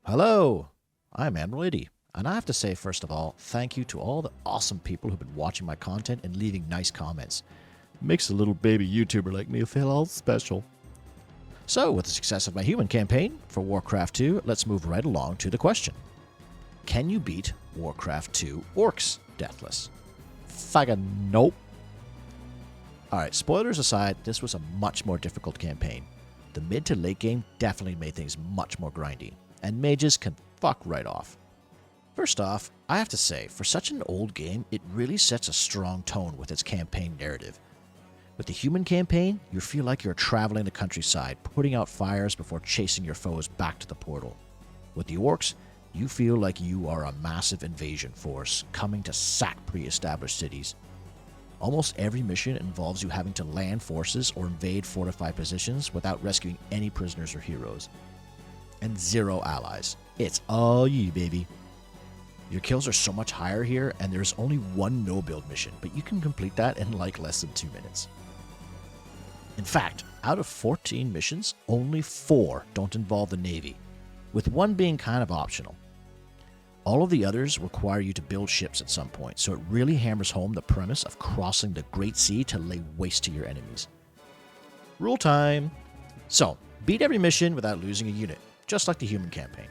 Hello, I'm Admiral Iddy, and I have to say, first of all, thank you to all the awesome people who've been watching my content and leaving nice comments. It makes a little baby YouTuber like me feel all special. So, with the success of my human campaign for Warcraft 2, let's move right along to the question. Can you beat Warcraft 2 Orcs Deathless? Fucking nope. Alright, spoilers aside, this was a much more difficult campaign. The mid to late game definitely made things much more grindy, and mages can fuck right off. First off, I have to say, for such an old game, it really sets a strong tone with its campaign narrative. With the human campaign, you feel like you're traveling the countryside, putting out fires before chasing your foes back to the portal. With the orcs, you feel like you are a massive invasion force coming to sack pre-established cities. Almost every mission involves you having to land forces or invade fortified positions without rescuing any prisoners or heroes. And zero allies. It's all you, baby. Your kills are so much higher here, and there's only one no-build mission, but you can complete that in like less than 2 minutes. In fact, out of 14 missions, only 4 don't involve the Navy, with one being kind of optional. All of the others require you to build ships at some point, so it really hammers home the premise of crossing the Great Sea to lay waste to your enemies. Rule time! So, beat every mission without losing a unit, just like the human campaign.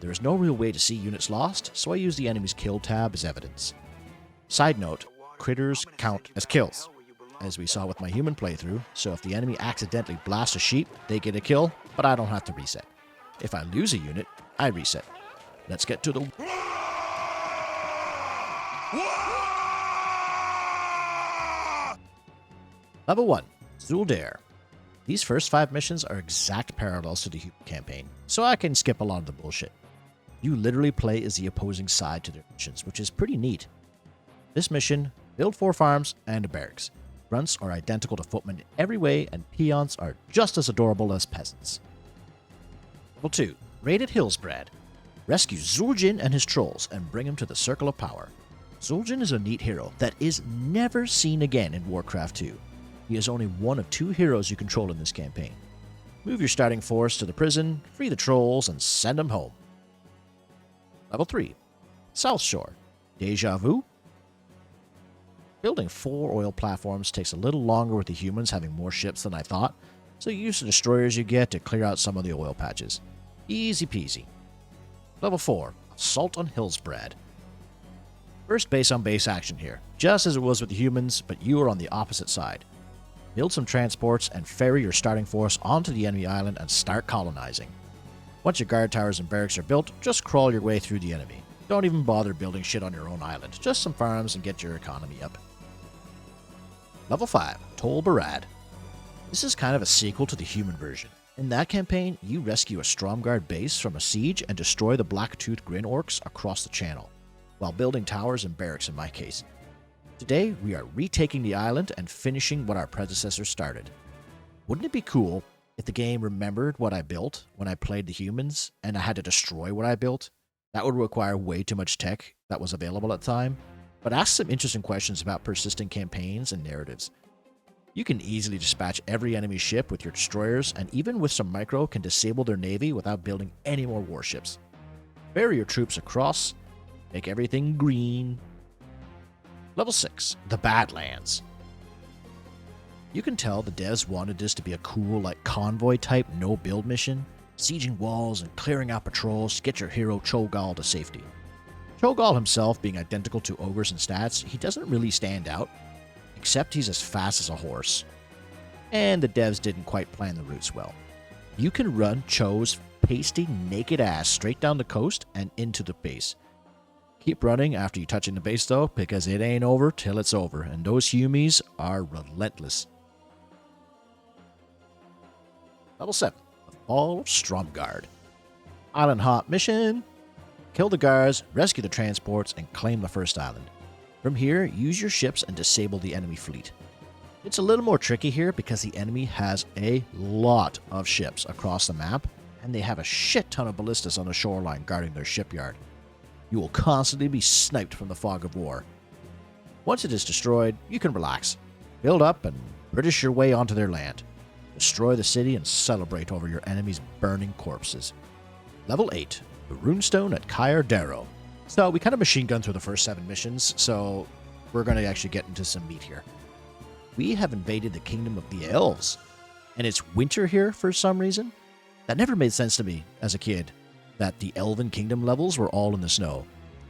There is no real way to see units lost, so I use the enemy's kill tab as evidence. Side note, critters count as kills, as we saw with my human playthrough, so if the enemy accidentally blasts a sheep, they get a kill, but I don't have to reset. If I lose a unit, I reset. Let's get to the... Level 1, Zul'Dare. These first 5 missions are exact parallels to the human campaign, so I can skip a lot of the bullshit. You literally play as the opposing side to their missions, which is pretty neat. This mission, build 4 farms and a barracks. Grunts are identical to footmen in every way, and peons are just as adorable as peasants. Level 2, Raided Hillsbrad. Rescue Zul'Jin and his trolls and bring him to the Circle of Power. Zul'Jin is a neat hero that is never seen again in Warcraft 2. He is only one of 2 heroes you control in this campaign. Move your starting force to the prison, free the trolls, and send them home. Level 3, South Shore. Deja Vu. Building 4 oil platforms takes a little longer with the humans having more ships than I thought, so use the destroyers you get to clear out some of the oil patches. Easy peasy. Level 4, Assault on Hillsbrad. First base-on-base action here, just as it was with the humans, but you are on the opposite side. Build some transports and ferry your starting force onto the enemy island and start colonizing. Once your guard towers and barracks are built, just crawl your way through the enemy. Don't even bother building shit on your own island, just some farms and get your economy up. Level 5, Tol Barad. This is kind of a sequel to the human version. In that campaign, you rescue a Stromguard base from a siege and destroy the Black-Toothed Grin Orcs across the channel, while building towers and barracks in my case. Today, we are retaking the island and finishing what our predecessors started. Wouldn't it be cool if the game remembered what I built when I played the humans and I had to destroy what I built? That would require way too much tech that was available at the time, but ask some interesting questions about persistent campaigns and narratives. You can easily dispatch every enemy ship with your destroyers, and even with some micro can disable their navy without building any more warships. Ferry your troops across, make everything green. Level 6, the Badlands. You can tell the devs wanted this to be a cool, like convoy type no-build mission, sieging walls and clearing out patrols to get your hero Cho'Gall to safety. Cho'Gall himself being identical to ogres in stats, he doesn't really stand out, except he's as fast as a horse. And the devs didn't quite plan the routes well. You can run Cho's pasty naked ass straight down the coast and into the base. Keep running after you touch in the base though, because it ain't over till it's over, and those humies are relentless. Level 7, the Fall of Stromguard. Island hop mission. Kill the guards, rescue the transports, and claim the first island. From here, use your ships and disable the enemy fleet. It's a little more tricky here because the enemy has a lot of ships across the map, and they have a shit ton of ballistas on the shoreline guarding their shipyard. You will constantly be sniped from the fog of war. Once it is destroyed, you can relax, build up, and British your way onto their land. Destroy the city and celebrate over your enemy's burning corpses. Level 8, The runestone at Kair Darrow. So we kind of machine gun through the first 7 missions, so we're going to actually get into some meat here. We have invaded the kingdom of the elves, and it's winter here for some reason. That never made sense to me as a kid, that the elven kingdom levels were all in the snow.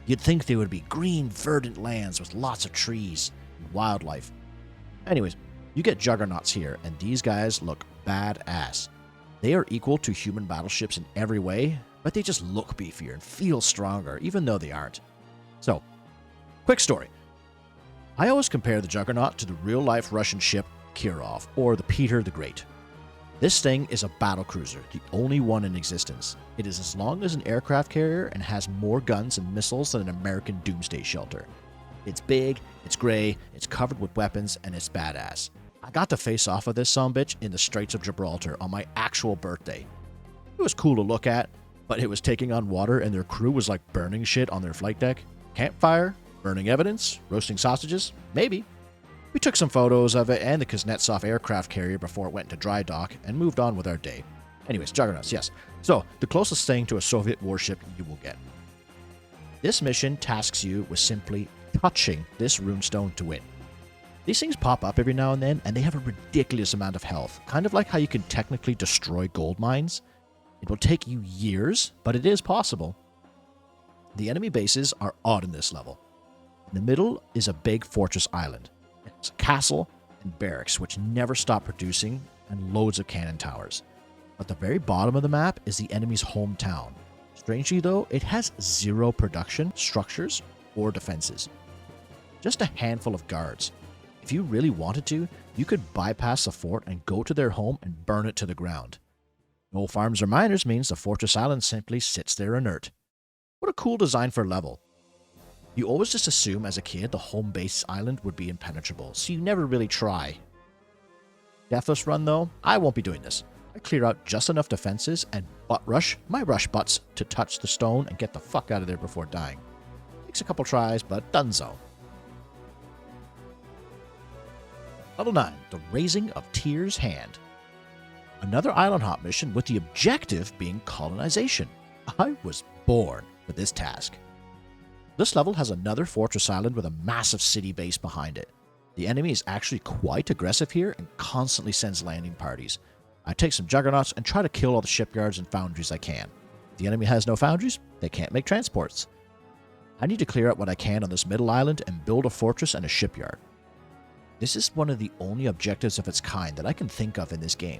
You'd think they would be green, verdant lands with lots of trees and wildlife. Anyways, you get juggernauts here, and these guys look badass. They are equal to human battleships in every way, but they just look beefier and feel stronger, even though they aren't. So, quick story. I always compare the Juggernaut to the real-life Russian ship Kirov, or the Peter the Great. This thing is a battle cruiser, the only one in existence. It is as long as an aircraft carrier and has more guns and missiles than an American doomsday shelter. It's big, it's gray, it's covered with weapons, and it's badass. I got to face off of this sumbitch in the Straits of Gibraltar on my actual birthday. It was cool to look at, but it was taking on water and their crew was like burning shit on their flight deck. Campfire, burning evidence, roasting sausages, maybe. We took some photos of it and the Kuznetsov aircraft carrier before it went to dry dock and moved on with our day. Anyways, Juggernauts, yes. So, the closest thing to a Soviet warship you will get. This mission tasks you with simply touching this runestone to win. These things pop up every now and then, and they have a ridiculous amount of health, kind of like how you can technically destroy gold mines. It will take you years, but it is possible. The enemy bases are odd in this level. In the middle is a big fortress island. It's a castle and barracks, which never stop producing, and loads of cannon towers. At the very bottom of the map is the enemy's hometown. Strangely though, it has 0 production, structures, or defenses. Just a handful of guards. If you really wanted to, you could bypass the fort and go to their home and burn it to the ground. No farms or miners means the fortress island simply sits there inert. What a cool design for a level. You always just assume as a kid the home base island would be impenetrable, so you never really try. Deathless run though, I won't be doing this. I clear out just enough defenses and butt rush my rush butts to touch the stone and get the fuck out of there before dying. Takes a couple tries, but donezo. Level 9, the Raising of Tyr's Hand. Another island hop mission with the objective being colonization. I was born for this task. This level has another fortress island with a massive city base behind it. The enemy is actually quite aggressive here and constantly sends landing parties. I take some juggernauts and try to kill all the shipyards and foundries I can. If the enemy has no foundries, they can't make transports. I need to clear out what I can on this middle island and build a fortress and a shipyard. This is one of the only objectives of its kind that I can think of in this game.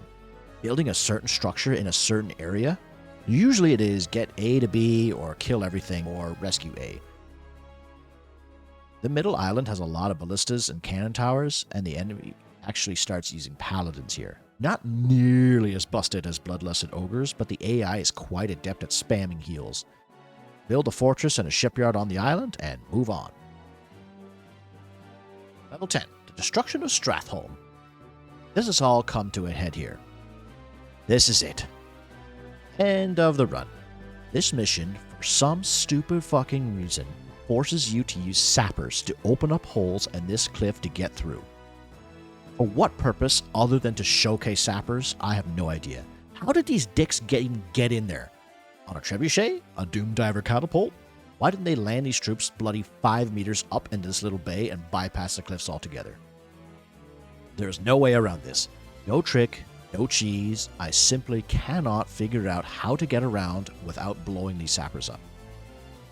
Building a certain structure in a certain area. Usually it is get A to B or kill everything or rescue A. The middle island has a lot of ballistas and cannon towers, and the enemy actually starts using paladins here. Not nearly as busted as bloodlusted ogres, but the AI is quite adept at spamming heals. Build a fortress and a shipyard on the island, and move on. Level 10, the Destruction of Stratholme. This has all come to a head here. This is it. End of the run. This mission, for some stupid fucking reason, forces you to use sappers to open up holes in this cliff to get through. For what purpose other than to showcase sappers, I have no idea. How did these dicks even get in there? On a trebuchet? A doom diver catapult? Why didn't they land these troops bloody 5 meters up into this little bay and bypass the cliffs altogether? There's no way around this. No trick, no cheese. I simply cannot figure out how to get around without blowing these sappers up.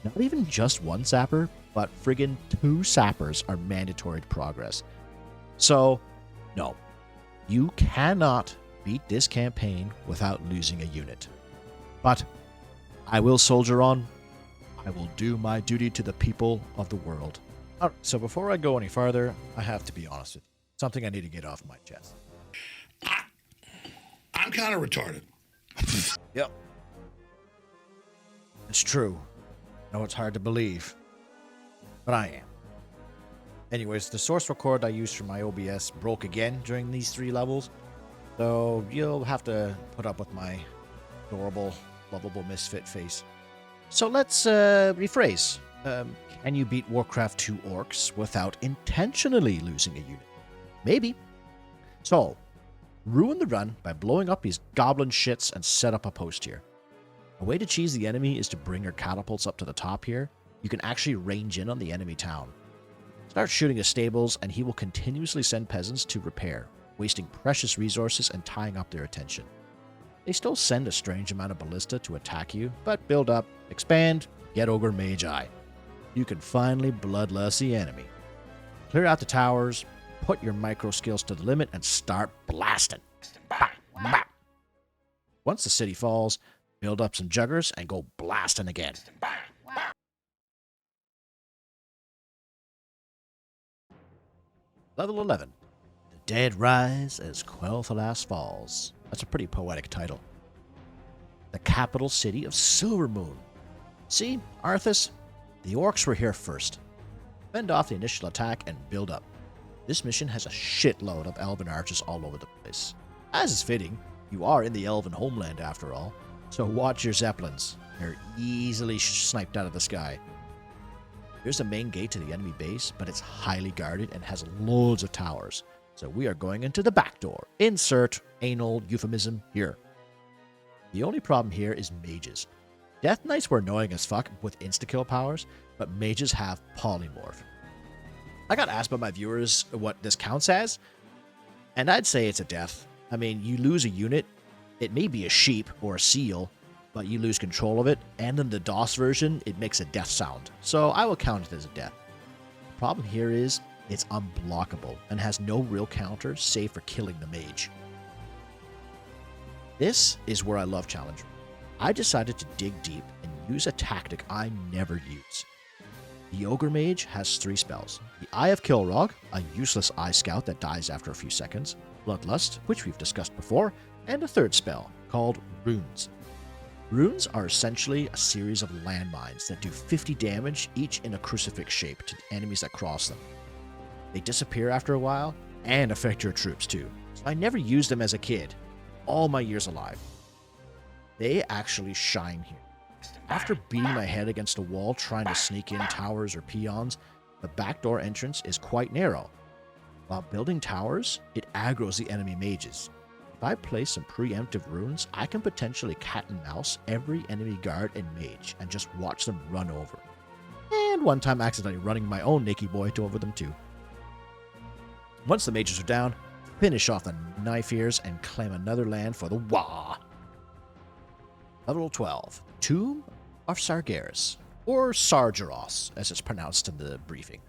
Not even just one sapper, but friggin' 2 sappers are mandatory to progress. So, no. You cannot beat this campaign without losing a unit. But I will soldier on. I will do my duty to the people of the world. Alright, so before I go any farther, I have to be honest with you. Something I need to get off my chest. I'm kind of retarded. Yep. It's true. I know it's hard to believe, but I am. Anyways, the source record I used for my OBS broke again during these 3 levels, so you'll have to put up with my adorable, lovable misfit face. So let's rephrase. Can you beat Warcraft 2 Orcs without intentionally losing a unit? Maybe. So, ruin the run by blowing up these goblin shits and set up a post here. A way to cheese the enemy is to bring your catapults up to the top here. You can actually range in on the enemy town. Start shooting his stables, and he will continuously send peasants to repair, wasting precious resources and tying up their attention. They still send a strange amount of ballista to attack you, but build up, expand, get Ogre Mage Eye. You can finally bloodlust the enemy. Clear out the towers, put your micro skills to the limit, and start blasting. Bap, bap. Once the city falls, build up some juggers and go blasting again. Level 11. The dead rise as Quel'Thalas falls. That's a pretty poetic title. The capital city of Silvermoon. See, Arthas? The Orcs were here first. Fend off the initial attack and build up. This mission has a shitload of elven archers all over the place. As is fitting, you are in the elven homeland after all, so watch your zeppelins. They're easily sniped out of the sky. Here's the main gate to the enemy base, but it's highly guarded and has loads of towers. So we are going into the back door. Insert anal euphemism here. The only problem here is mages. Death Knights were annoying as fuck with insta-kill powers, but mages have polymorph. I got asked by my viewers what this counts as, and I'd say it's a death. I mean, you lose a unit, it may be a sheep or a seal, but you lose control of it, and in the DOS version, it makes a death sound. So I will count it as a death. The problem here is, it's unblockable, and has no real counter save for killing the mage. This is where I love Challenger. I decided to dig deep and use a tactic I never use. The Ogre Mage has 3 spells. The Eye of Kilrog, a useless eye scout that dies after a few seconds, Bloodlust, which we've discussed before, and a 3rd spell, called Runes. Runes are essentially a series of landmines that do 50 damage each in a crucifix shape to enemies that cross them. They disappear after a while, and affect your troops too. So I never used them as a kid, all my years alive. They actually shine here. After beating my head against a wall trying to sneak in towers or peons, the backdoor entrance is quite narrow. While building towers, it aggroes the enemy mages. If I place some preemptive runes, I can potentially cat and mouse every enemy guard and mage and just watch them run over. And one time accidentally running my own Nikki boy to over them too. Once the mages are down, finish off the knife ears and claim another land for the WAAAGH. Level 12. Tomb of Sargeras, or Sargeras, as it's pronounced in the briefing.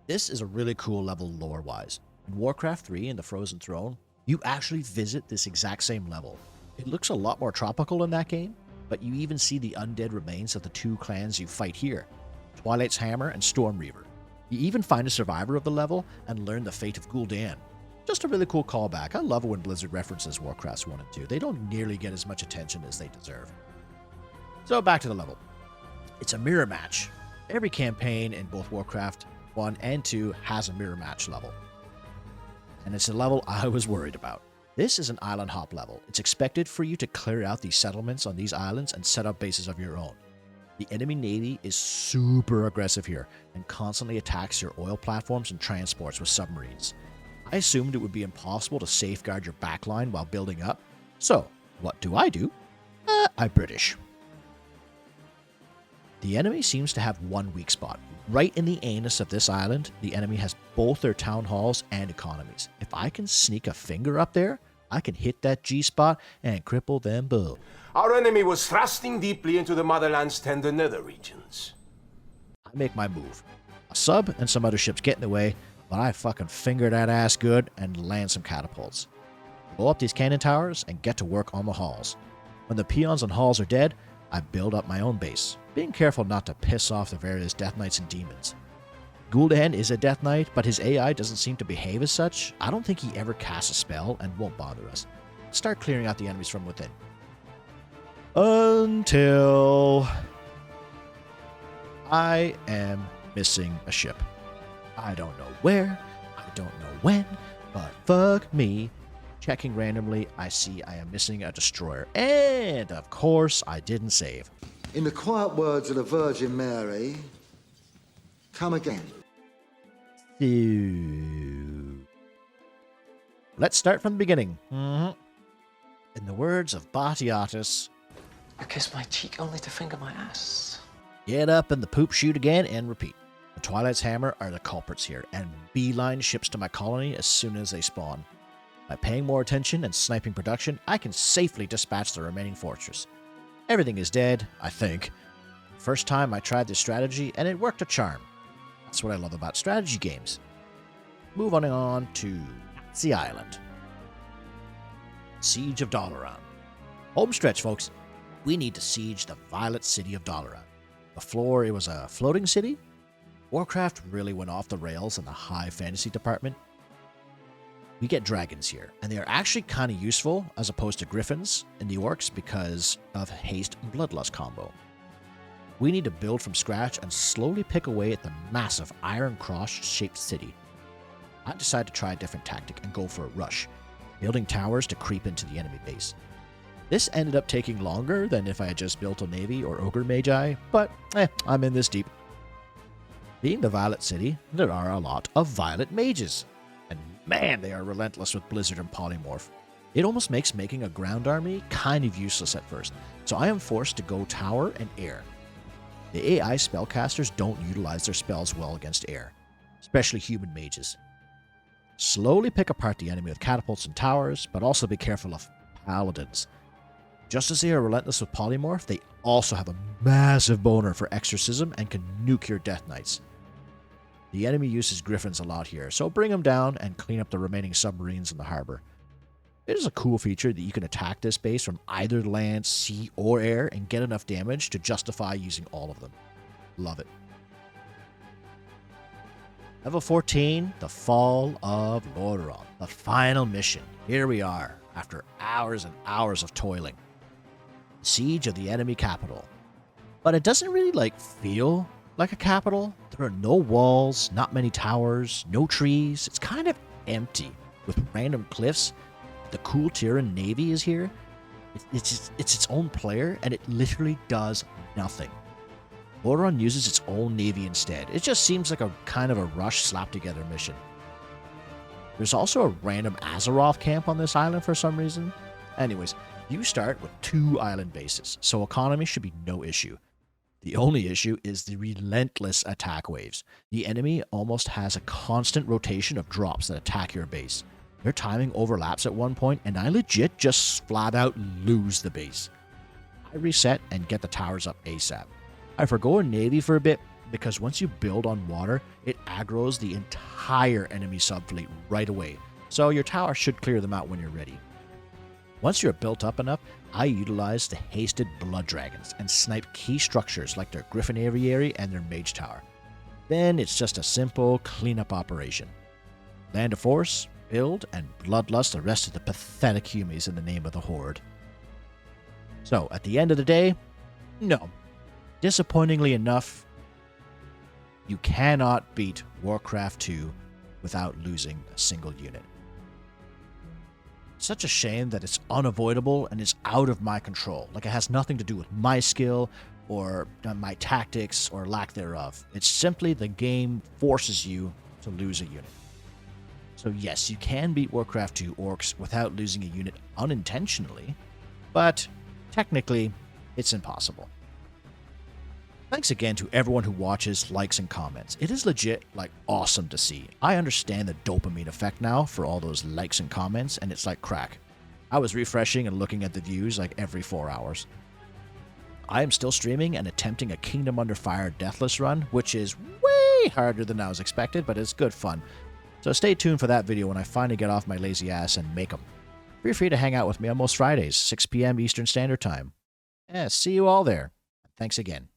This is a really cool level lore-wise. In Warcraft 3 and the Frozen Throne, you actually visit this exact same level. It looks a lot more tropical in that game, but you even see the undead remains of the 2 clans you fight here, Twilight's Hammer and Stormreaver. You even find a survivor of the level and learn the fate of Gul'dan. Just a really cool callback. I love it when Blizzard references Warcraft 1 and 2. They don't nearly get as much attention as they deserve. So back to the level. It's a mirror match. Every campaign in both Warcraft 1 and 2 has a mirror match level. And it's a level I was worried about. This is an island hop level. It's expected for you to clear out these settlements on these islands and set up bases of your own. The enemy navy is super aggressive here and constantly attacks your oil platforms and transports with submarines. I assumed it would be impossible to safeguard your backline while building up. So, what do? I'm British. The enemy seems to have one weak spot. Right in the anus of this island, the enemy has both their town halls and economies. If I can sneak a finger up there, I can hit that G-spot and cripple them both. Our enemy was thrusting deeply into the motherland's tender nether regions. I make my move. A sub and some other ships get in the way, but I fucking finger that ass good and land some catapults. Blow up these cannon towers and get to work on the halls. When the peons and halls are dead, I build up my own base, being careful not to piss off the various Death Knights and demons. Gul'dan is a Death Knight, but his AI doesn't seem to behave as such. I don't think he ever casts a spell and won't bother us. Start clearing out the enemies from within. Until I am missing a ship. I don't know where, I don't know when, but fuck me. Checking randomly, I see I am missing a destroyer. And, of course, I didn't save. In the quiet words of the Virgin Mary, come again. So, let's start from the beginning. In the words of Batiatus, You kiss my cheek only to finger my ass. Get up in the poop chute again and repeat. The Twilight's Hammer are the culprits here, and beeline ships to my colony as soon as they spawn. By paying more attention and sniping production, I can safely dispatch the remaining fortress. Everything is dead, I think. First time I tried this strategy, and it worked a charm. That's what I love about strategy games. Moving on to Nazi Island. Siege of Dalaran. Home stretch, folks. We need to siege the violet city of Dalaran. Before it was a floating city, Warcraft really went off the rails in the high fantasy department. We get dragons here, and they are actually kind of useful as opposed to griffins in the Orcs because of haste and bloodlust combo. We need to build from scratch and slowly pick away at the massive iron cross-shaped city. I decided to try a different tactic and go for a rush, building towers to creep into the enemy base. This ended up taking longer than if I had just built a navy or ogre magi, but I'm in this deep. Being the Violet City, there are a lot of violet mages. And man, they are relentless with Blizzard and Polymorph. It almost makes making a ground army kind of useless at first, so I am forced to go tower and air. The AI spellcasters don't utilize their spells well against air, especially human mages. Slowly pick apart the enemy with catapults and towers, but also be careful of paladins. Just as they are relentless with Polymorph, they also have a massive boner for exorcism and can nuke your Death Knights. The enemy uses griffins a lot here, so bring them down and clean up the remaining submarines in the harbor. It is a cool feature that you can attack this base from either land, sea, or air and get enough damage to justify using all of them. Love it. Level 14, the Fall of Lordaeron, the final mission. Here we are, after hours and hours of toiling. Siege of the enemy capital. But it doesn't really feel like a capital. There are no walls, not many towers, no trees. It's kind of empty with random cliffs. The cool Tyran Navy is here. It's its own player, and it literally does nothing. Lordaeron uses its own navy instead. It just seems like a kind of a rush slapped together mission. There's also a random Azeroth camp on this island for some reason. Anyways, you start with 2 island bases, so economy should be no issue. The only issue is the relentless attack waves. The enemy almost has a constant rotation of drops that attack your base. Their timing overlaps at one point, and I legit just flat out lose the base. I reset and get the towers up ASAP. I forgo a navy for a bit, because once you build on water, it aggroes the entire enemy subfleet right away, so your tower should clear them out when you're ready. Once you're built up enough, I utilize the hasted blood dragons and snipe key structures like their griffin aviary and their mage tower. Then it's just a simple cleanup operation. Land a force, build, and bloodlust the rest of the pathetic humies in the name of the Horde. So, at the end of the day, no. Disappointingly enough, you cannot beat Warcraft 2 without losing a single unit. Such a shame that it's unavoidable and is out of my control. Like, it has nothing to do with my skill or my tactics or lack thereof. It's simply the game forces you to lose a unit. So yes, you can beat Warcraft 2 Orcs without losing a unit unintentionally, but technically, it's impossible. Thanks again to everyone who watches, likes, and comments. It is legit, awesome to see. I understand the dopamine effect now for all those likes and comments, and it's like crack. I was refreshing and looking at the views every 4 hours. I am still streaming and attempting a Kingdom Under Fire Deathless run, which is way harder than I was expected, but it's good fun. So stay tuned for that video when I finally get off my lazy ass and make them. Feel free to hang out with me on most Fridays, 6 p.m. Eastern Standard Time. Yeah, see you all there. Thanks again.